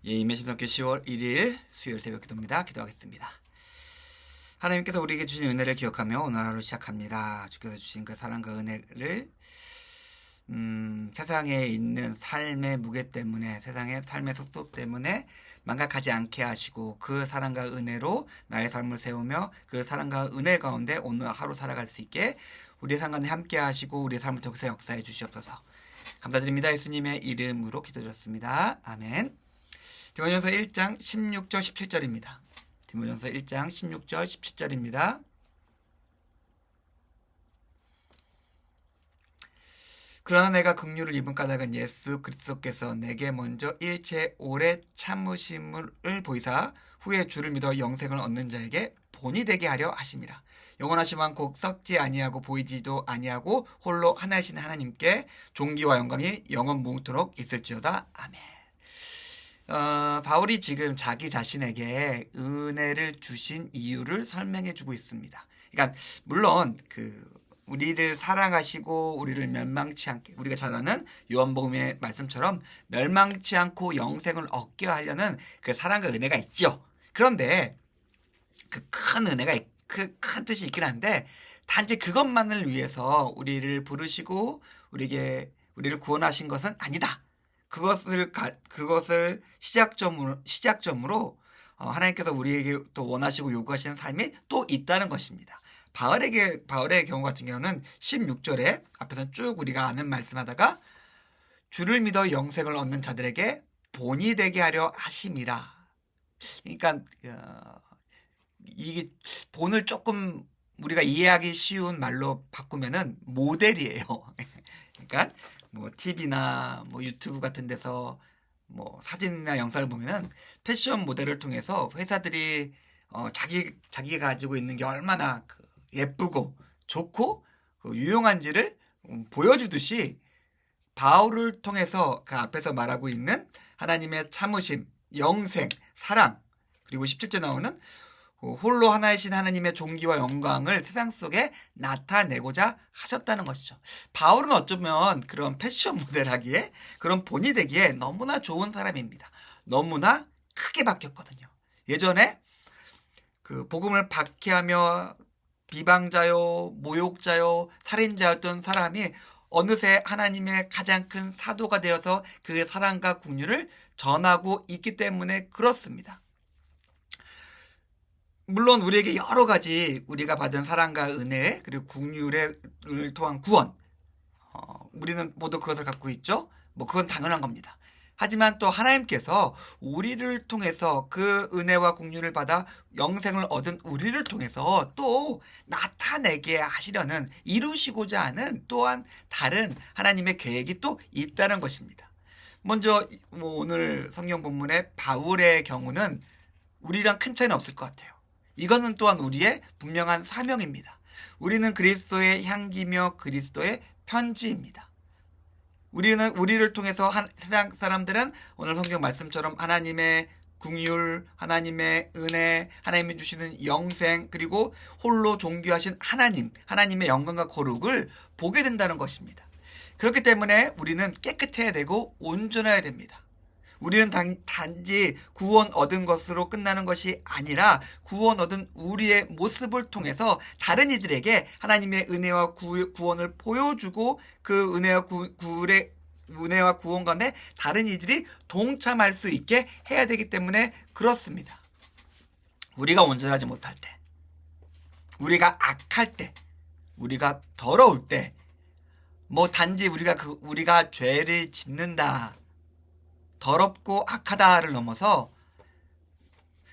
예, 임해신성교 10월 1일 수요일 새벽 기도입니다. 기도하겠습니다. 하나님께서 우리에게 주신 은혜를 기억하며 오늘 하루 시작합니다. 주께서 주신 그 사랑과 은혜를 세상에 있는 삶의 무게 때문에, 세상의 삶의 속도 때문에 망각하지 않게 하시고 그 사랑과 은혜로 나의 삶을 세우며 그 사랑과 은혜 가운데 오늘 하루 살아갈 수 있게 우리 상관에 함께 하시고 우리 삶을 통해서 역사해 주시옵소서. 감사드립니다. 예수님의 이름으로 기도드렸습니다. 아멘. 디모데전서 1장 16절 17절입니다. 디모데전서 1장 16절 17절입니다. 그러나 내가 긍휼을 입은 까닭은 예수 그리스도께서 내게 먼저 일체 오래 참으심을 보이사 후에 주를 믿어 영생을 얻는 자에게 본이 되게 하려 하심이라. 영원하시만 곧 썩지 아니하고 보이지도 아니하고 홀로 하나이신 하나님께 존귀와 영광이 영원 무궁토록 있을지어다. 아멘. 바울이 지금 자기 자신에게 은혜를 주신 이유를 설명해 주고 있습니다. 그러니까 물론 우리를 사랑하시고 우리를 멸망치 않게, 우리가 잘 아는 요한복음의 말씀처럼 멸망치 않고 영생을 얻게 하려는 그 사랑과 은혜가 있죠. 그런데 그 큰 은혜가 큰 뜻이 있긴 한데 단지 그것만을 위해서 우리를 부르시고 우리를 구원하신 것은 아니다. 그것을 시작점으로 하나님께서 우리에게 또 원하시고 요구하시는 삶이 또 있다는 것입니다. 바울의 경우 같은 경우는 16절에 앞에서 쭉 우리가 아는 말씀하다가 주를 믿어 영생을 얻는 자들에게 본이 되게 하려 하심이라. 그러니까 이게 본을 조금 우리가 이해하기 쉬운 말로 바꾸면은 모델이에요. 그러니까 뭐 TV나 뭐 유튜브 같은 데서 뭐 사진이나 영상을 보면은 패션 모델을 통해서 회사들이 자기가 가지고 있는 게 얼마나 예쁘고 좋고 유용한지를 보여주듯이 바울을 통해서 그 앞에서 말하고 있는 하나님의 참으심, 영생, 사랑, 그리고 17절 나오는 홀로 하나이신 하나님의 존귀와 영광을 세상 속에 나타내고자 하셨다는 것이죠. 바울은 어쩌면 그런 패션 모델하기에, 그런 본이 되기에 너무나 좋은 사람입니다. 너무나 크게 바뀌었거든요. 예전에 복음을 박해하며 비방자요, 모욕자요, 살인자였던 사람이 어느새 하나님의 가장 큰 사도가 되어서 그 사랑과 긍휼을 전하고 있기 때문에 그렇습니다. 물론 우리에게 여러 가지 우리가 받은 사랑과 은혜 그리고 긍휼을 통한 구원, 우리는 모두 그것을 갖고 있죠. 뭐 그건 당연한 겁니다. 하지만 또 하나님께서 우리를 통해서 그 은혜와 긍휼을 받아 영생을 얻은 우리를 통해서 또 나타내게 하시려는, 이루시고자 하는 또한 다른 하나님의 계획이 또 있다는 것입니다. 먼저 오늘 성경 본문의 바울의 경우는 우리랑 큰 차이는 없을 것 같아요. 이것은 또한 우리의 분명한 사명입니다. 우리는 그리스도의 향기며 그리스도의 편지입니다. 우리를 통해서 세상 사람들은 오늘 성경 말씀처럼 하나님의 긍휼, 하나님의 은혜, 하나님이 주시는 영생, 그리고 홀로 존귀하신 하나님의 영광과 거룩을 보게 된다는 것입니다. 그렇기 때문에 우리는 깨끗해야 되고 온전해야 됩니다. 우리는 단지 구원 얻은 것으로 끝나는 것이 아니라 구원 얻은 우리의 모습을 통해서 다른 이들에게 하나님의 은혜와 구원을 보여주고 그 은혜와 구원 가운데 다른 이들이 동참할 수 있게 해야 되기 때문에 그렇습니다. 우리가 온전하지 못할 때, 우리가 악할 때, 우리가 더러울 때, 뭐 단지 우리가 죄를 짓는다, 더럽고 악하다를 넘어서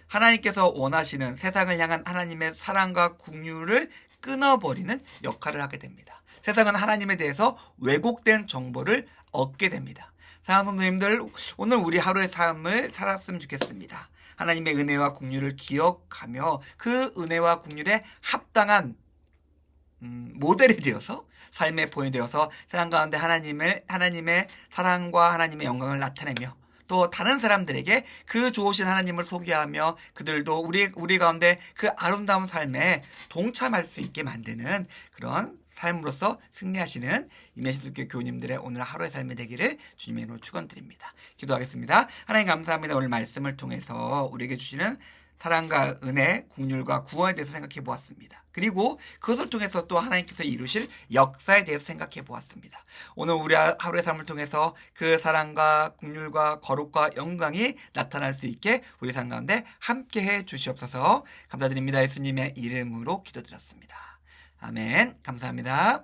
하나님께서 원하시는 세상을 향한 하나님의 사랑과 긍휼을 끊어버리는 역할을 하게 됩니다. 세상은 하나님에 대해서 왜곡된 정보를 얻게 됩니다. 사랑하는 성도님들, 오늘 우리 하루의 삶을 살았으면 좋겠습니다. 하나님의 은혜와 긍휼을 기억하며 그 은혜와 긍휼에 합당한 모델이 되어서, 삶의 본이 되어서 세상 가운데 하나님의 사랑과 하나님의 영광을 나타내며 또 다른 사람들에게 그 좋으신 하나님을 소개하며 그들도 우리 가운데 그 아름다운 삶에 동참할 수 있게 만드는 그런 삶으로서 승리하시는 임예신숙교 교우님들의 오늘 하루의 삶이 되기를 주님의 이름으로 축원드립니다. 기도하겠습니다. 하나님 감사합니다. 오늘 말씀을 통해서 우리에게 주시는 사랑과 은혜, 국률과 구원에 대해서 생각해 보았습니다. 그리고 그것을 통해서 또 하나님께서 이루실 역사에 대해서 생각해 보았습니다. 오늘 우리 하루의 삶을 통해서 그 사랑과 국률과 거룩과 영광이 나타날 수 있게 우리 삶 가운데 함께해 주시옵소서. 감사드립니다. 예수님의 이름으로 기도드렸습니다. 아멘. 감사합니다.